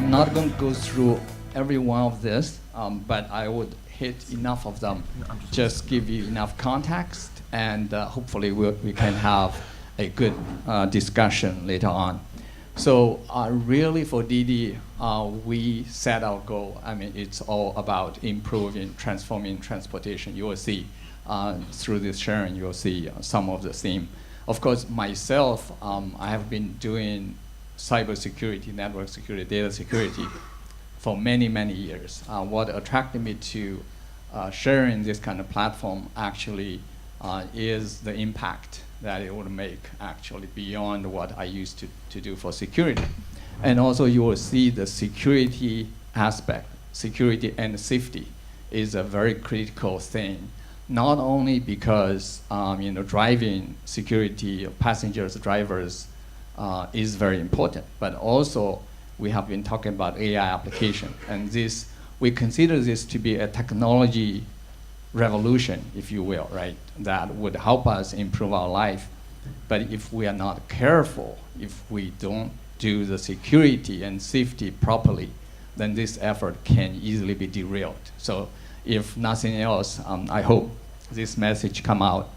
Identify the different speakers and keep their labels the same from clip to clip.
Speaker 1: I'm not going to go through every one of this, but I would hit enough of them, just give you enough context, and hopefully we can have a good discussion later on. So really for Didi, we set our goal. I mean, it's all about improving, transforming transportation. You will see through this sharing, you will see some of the theme. Of course, myself, I have been doing cybersecurity, network security, data security for many, many years. What attracted me to sharing this kind of platform actually is the impact that it would make actually beyond what I used to do for security. And also you will see the security aspect, security and safety is a very critical thing, not only because driving security, passengers, drivers is very important, but also we have been talking about AI application. And this, we consider this to be a technology revolution, if you will, right? That would help us improve our life. But if we are not careful, if we don't do the security and safety properly, then this effort can easily be derailed. So if nothing else, I hope this message come out.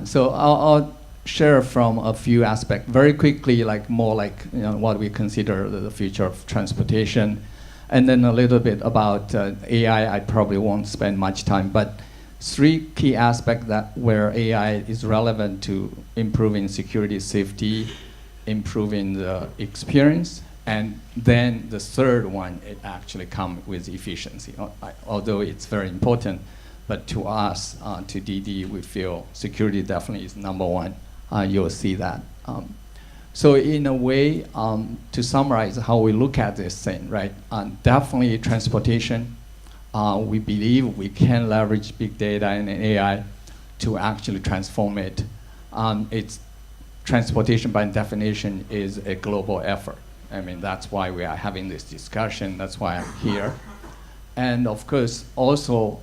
Speaker 1: So I'll share from a few aspects very quickly, more like what we consider the future of transportation. And then a little bit about AI. I probably won't spend much time, but three key aspects where AI is relevant to improving security, safety, improving the experience, and then the third one, it actually comes with efficiency. Although it's very important, but to us, to Didi, we feel security definitely is number one. You'll see that. So in a way, to summarize how we look at this thing, right? Definitely transportation. We believe we can leverage big data and AI to actually transform it. It's transportation by definition is a global effort. I mean, that's why we are having this discussion. That's why I'm here. And of course, also,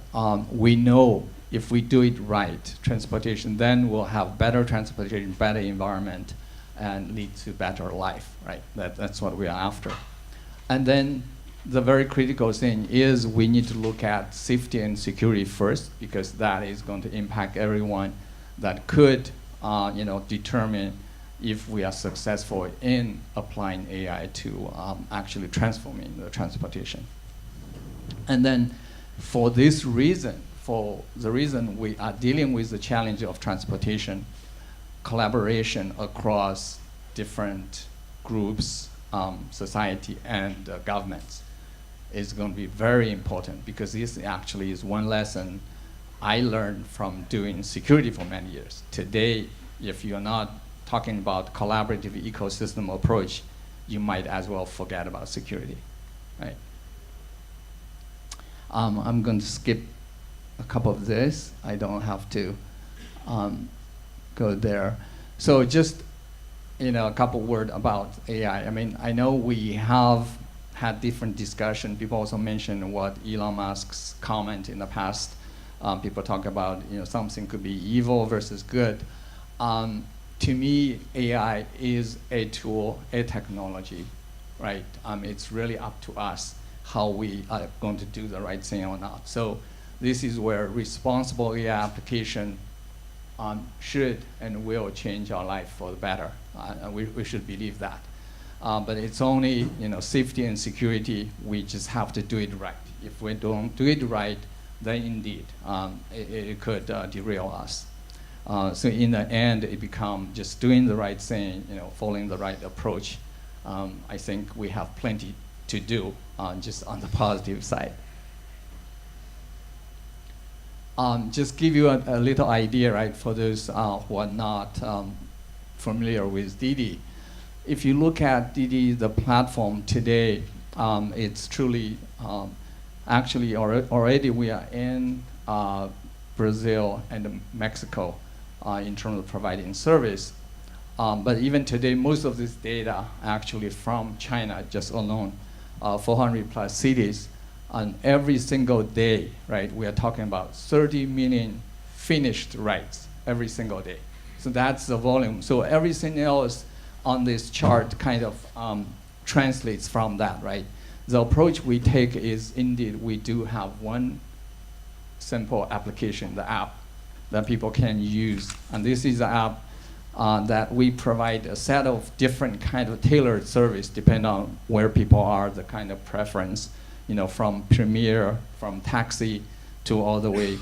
Speaker 1: we know if we do it right, transportation, then we'll have better transportation, better environment, and lead to better life, right? That's what we are after. And then the very critical thing is we need to look at safety and security first, because that is going to impact everyone that could determine if we are successful in applying AI to actually transforming the transportation. And then for this reason, for the reason we are dealing with the challenge of transportation, collaboration across different groups, society, and governments is going to be very important, because this actually is one lesson I learned from doing security for many years. Today, if you're not talking about collaborative ecosystem approach, you might as well forget about security, right? I'm going to skip a couple of this. I don't have to go there. So just a couple words about AI. I mean, I know we have had different discussion. People also mentioned what Elon Musk's comment in the past. People talk about something could be evil versus good. To me, AI is a tool, a technology, right? It's really up to us how we are going to do the right thing or not. So this is where responsible AI application should and will change our life for the better. We should believe that. But it's only safety and security. We just have to do it right. If we don't do it right, then indeed it could derail us. So in the end, it becomes just doing the right thing, following the right approach. I think we have plenty to do just on the positive side. Just give you a little idea, right, for those who are not familiar with Didi. If you look at Didi, the platform today, it's truly, actually already we are in Brazil and Mexico in terms of providing service. But even today, most of this data actually from China, just alone, 400 plus cities. On every single day, right, we are talking about 30 million finished rides every single day. So that's the volume. So everything else on this chart kind of translates from that, right? The approach we take is indeed we do have one simple application, the app, that people can use. And this is the app that we provide a set of different kind of tailored service depending on where people are, the kind of preference, from Premier, from taxi, to all the way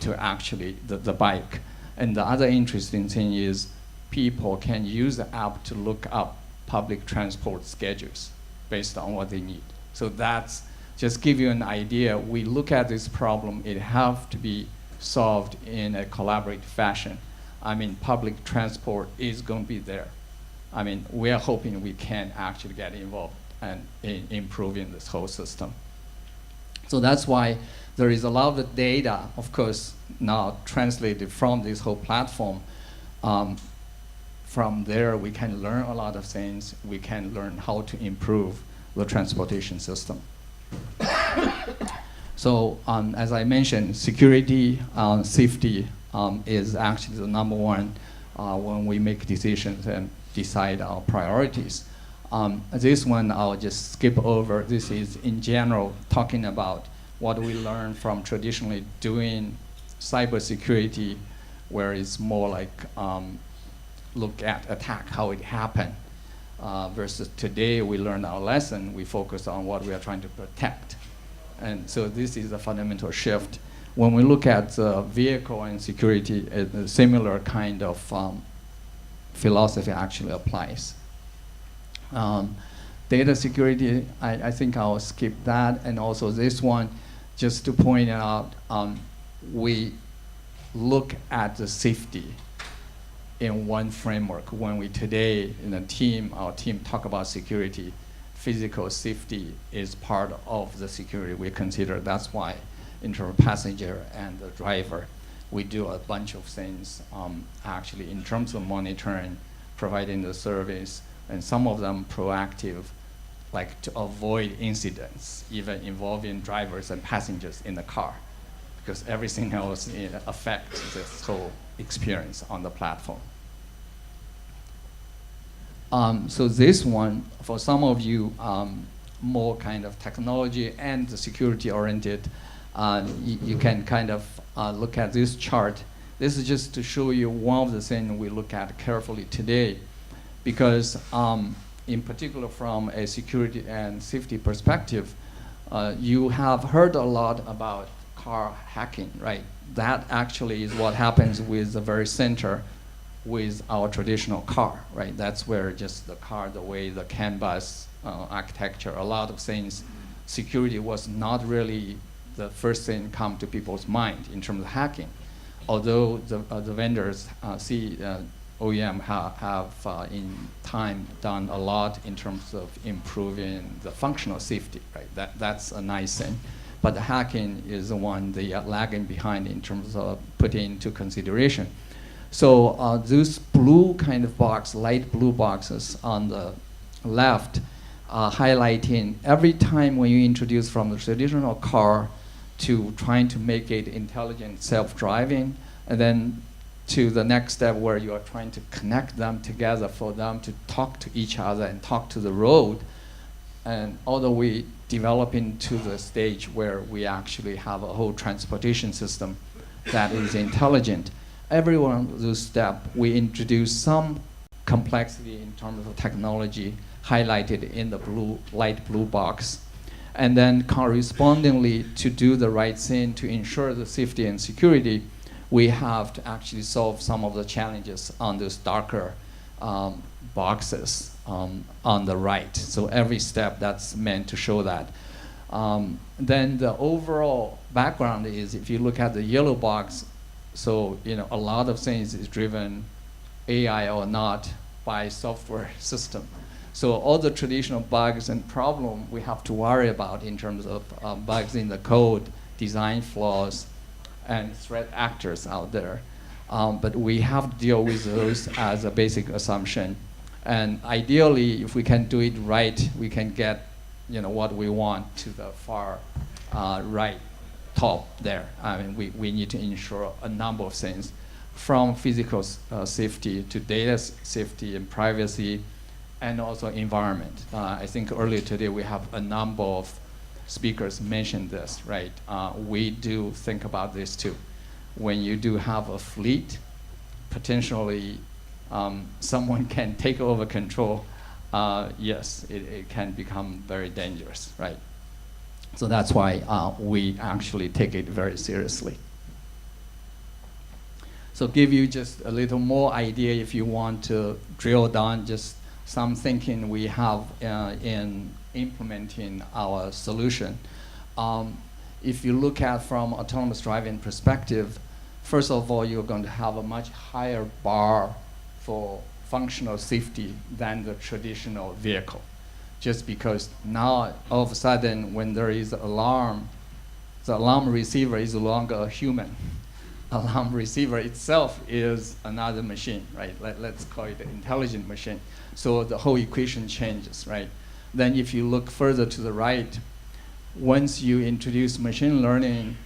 Speaker 1: to actually the bike. And the other interesting thing is people can use the app to look up public transport schedules based on what they need. So that's just give you an idea. We look at this problem, it have to be solved in a collaborative fashion. I mean, public transport is going to be there. I mean, we are hoping we can actually get involved and in improving this whole system. So that's why there is a lot of data, of course, now translated from this whole platform. From there, we can learn a lot of things. We can learn how to improve the transportation system. So as I mentioned, security, safety is actually the number one when we make decisions and decide our priorities. This one I'll just skip over. This is in general talking about what we learn from traditionally doing cybersecurity, where it's more like look at attack, how it happened, versus today we learn our lesson, we focus on what we are trying to protect. And so this is a fundamental shift. When we look at vehicle and security, a similar kind of philosophy actually applies. Data security, I think I'll skip that. And also this one, just to point out, we look at the safety in one framework. When we today in a team, our team talk about security, physical safety is part of the security we consider. That's why in terms of passenger and the driver, we do a bunch of things actually in terms of monitoring, providing the service, and some of them proactive, like to avoid incidents, even involving drivers and passengers in the car, because everything else affects this whole experience on the platform. So this one, for some of you, more kind of technology and security oriented, you can kind of look at this chart. This is just to show you one of the things we look at carefully today, because in particular from a security and safety perspective, you have heard a lot about car hacking, right? That actually is what happens with the very center with our traditional car, right? That's where just the car, the way the canvas architecture, a lot of things, security was not really the first thing come to people's mind in terms of hacking. Although the vendors OEM have in time done a lot in terms of improving the functional safety, right? That's a nice thing. But the hacking is the one they are lagging behind in terms of putting into consideration. So those blue kind of box, light blue boxes on the left, highlighting every time when you introduce from the traditional car to trying to make it intelligent self-driving, and then to the next step where you are trying to connect them together for them to talk to each other and talk to the road, and all the way developing to the stage where we actually have a whole transportation system that is intelligent. Every one of those steps, we introduce some complexity in terms of technology highlighted in the blue, light blue box. And then correspondingly, to do the right thing to ensure the safety and security, we have to actually solve some of the challenges on those darker boxes on the right. So every step that's meant to show that. Then the overall background is, if you look at the yellow box, so a lot of things is driven, AI or not, by software system. So all the traditional bugs and problems we have to worry about in terms of bugs in the code, design flaws, and threat actors out there. But we have to deal with those as a basic assumption. And ideally, if we can do it right, we can get what we want to the far right top there. I mean, we need to ensure a number of things, from physical safety to data safety and privacy, and also environment. I think earlier today we have a number of speakers mentioned this, right? We do think about this too. When you do have a fleet, potentially someone can take over control. Yes, it can become very dangerous, right? So that's why we actually take it very seriously. So give you just a little more idea if you want to drill down just some thinking we have in implementing our solution. If you look at from autonomous driving perspective, first of all, you're going to have a much higher bar for functional safety than the traditional vehicle. Just because now, all of a sudden, when there is an alarm, the alarm receiver is no longer a human. Alarm receiver itself is another machine, right? Let's call it an intelligent machine. So the whole equation changes, right? Then if you look further to the right, once you introduce machine learning,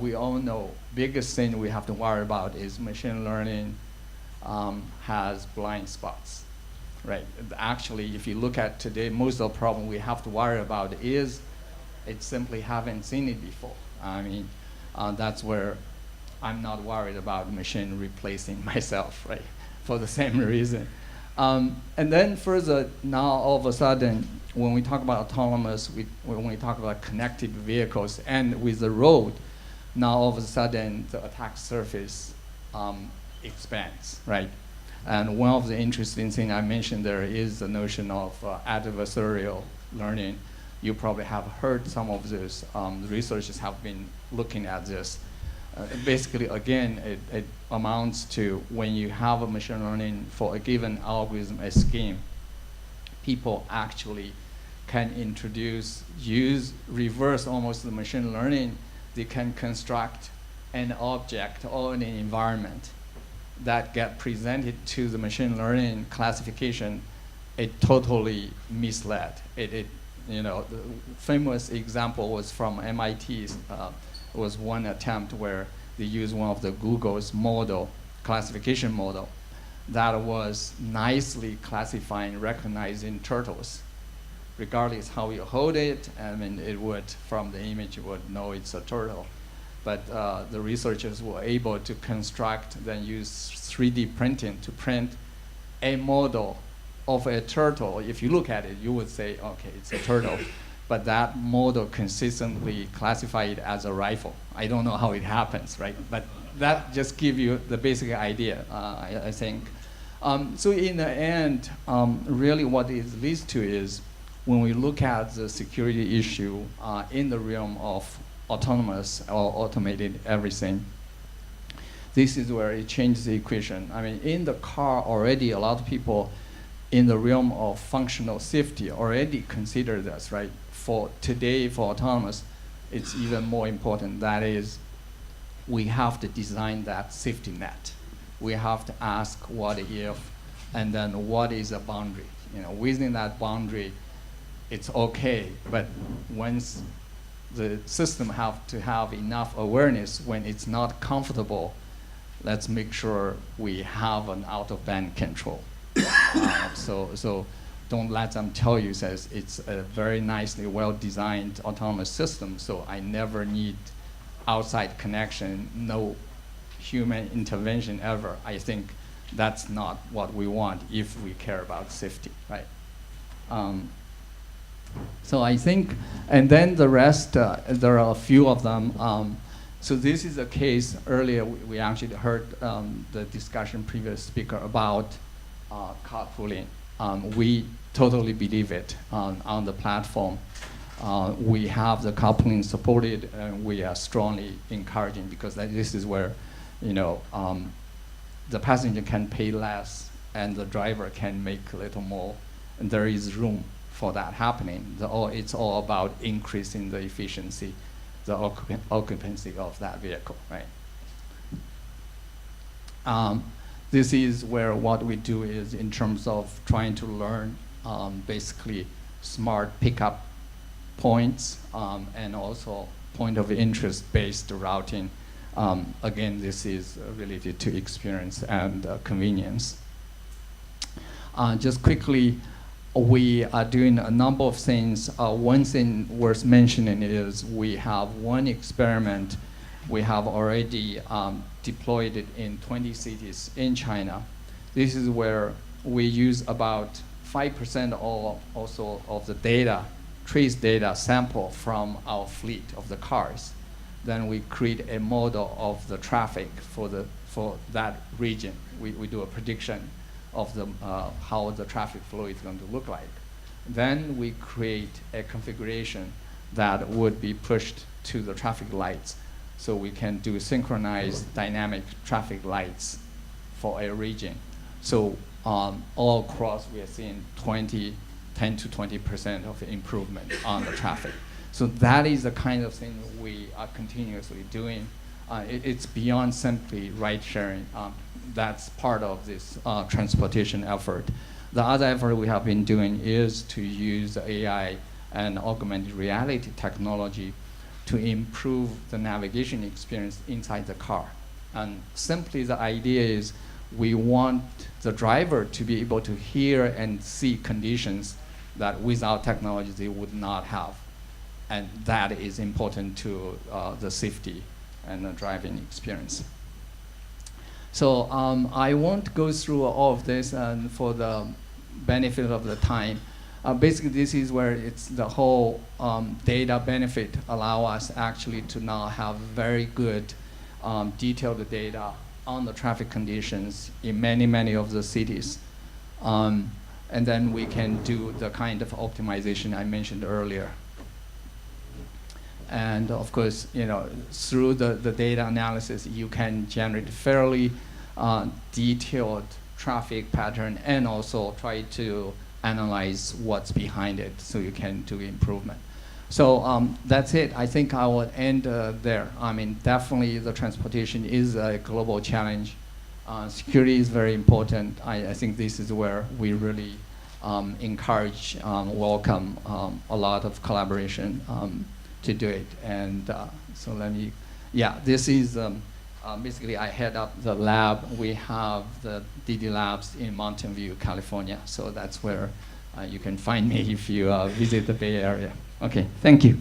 Speaker 1: we all know biggest thing we have to worry about is machine learning has blind spots, right? Actually, if you look at today, most of the problem we have to worry about is it simply haven't seen it before. I mean, that's where I'm not worried about machine replacing myself, right? For the same reason. And then further, now all of a sudden, when we talk about autonomous, when we talk about connected vehicles and with the road, now all of a sudden the attack surface expands, right? And one of the interesting things I mentioned there is the notion of adversarial learning. You probably have heard some of this. The researchers have been looking at this. Basically, again, it amounts to when you have a machine learning for a given algorithm, a scheme, people actually can reverse almost the machine learning. They can construct an object or an environment that get presented to the machine learning classification. It totally misled. You know, the famous example was from MIT. Was one attempt where they used one of the Google's model, classification model, that was nicely classifying, recognizing turtles. Regardless how you hold it, I mean, it would, from the image, you would know it's a turtle. But the researchers were able to construct, then use 3D printing to print a model of a turtle. If you look at it, you would say, okay, it's a turtle. But that model consistently classified it as a rifle. I don't know how it happens, right? But that just gives you the basic idea, I think. So in the end, really what it leads to is when we look at the security issue in the realm of autonomous or automated everything, this is where it changes the equation. I mean, in the car already, a lot of people in the realm of functional safety already consider this, right? For today, for autonomous, it's even more important. That is, we have to design that safety net. We have to ask what if, and then what is a boundary. You know, within that boundary, it's okay, but once the system have to have enough awareness when it's not comfortable, let's make sure we have an out-of-band control. So don't let them tell you says it's a very nicely well-designed autonomous system, so I never need outside connection, no human intervention ever. I think that's not what we want if we care about safety, right? So I think, and then the rest, there are a few of them. So this is a case earlier, we actually heard the discussion previous speaker about carpooling. We totally believe it on the platform. We have the carpooling supported, and we are strongly encouraging because this is where, you know, the passenger can pay less and the driver can make a little more, and there is room for that happening. It's all about increasing the efficiency, the occupancy of that vehicle, right? This is where what we do is in terms of trying to learn basically smart pickup points and also point of interest based routing. Again, this is related to experience and convenience. Just quickly, we are doing a number of things. One thing worth mentioning is we have one experiment. We have already deployed it in 20 cities in China. This is where we use about 5% also of the data, trace data sample from our fleet of the cars. Then we create a model of the traffic for that region. We do a prediction of how the traffic flow is going to look like. Then we create a configuration that would be pushed to the traffic lights, so we can do synchronized dynamic traffic lights for a region. So all across, we are seeing 10 to 20% of improvement on the traffic. So that is the kind of thing we are continuously doing. It's beyond simply ride sharing. That's part of this transportation effort. The other effort we have been doing is to use AI and augmented reality technology to improve the navigation experience inside the car. And simply the idea is we want the driver to be able to hear and see conditions that without technology they would not have. And that is important to the safety and the driving experience. So I won't go through all of this, and for the benefit of the time, basically this is where it's the whole data benefit allow us actually to now have very good detailed data on the traffic conditions in many of the cities. And then we can do the kind of optimization I mentioned earlier. And of course, through the data analysis, you can generate fairly detailed traffic pattern and also try to analyze what's behind it so you can do improvement. So that's it. I think I will end there. I mean, definitely the transportation is a global challenge. Security is very important. I think this is where we really encourage, welcome a lot of collaboration to do it. And so this is basically I head up the lab. We have the Didi labs in Mountain View, California. So that's where you can find me if you visit the Bay Area. Okay, thank you.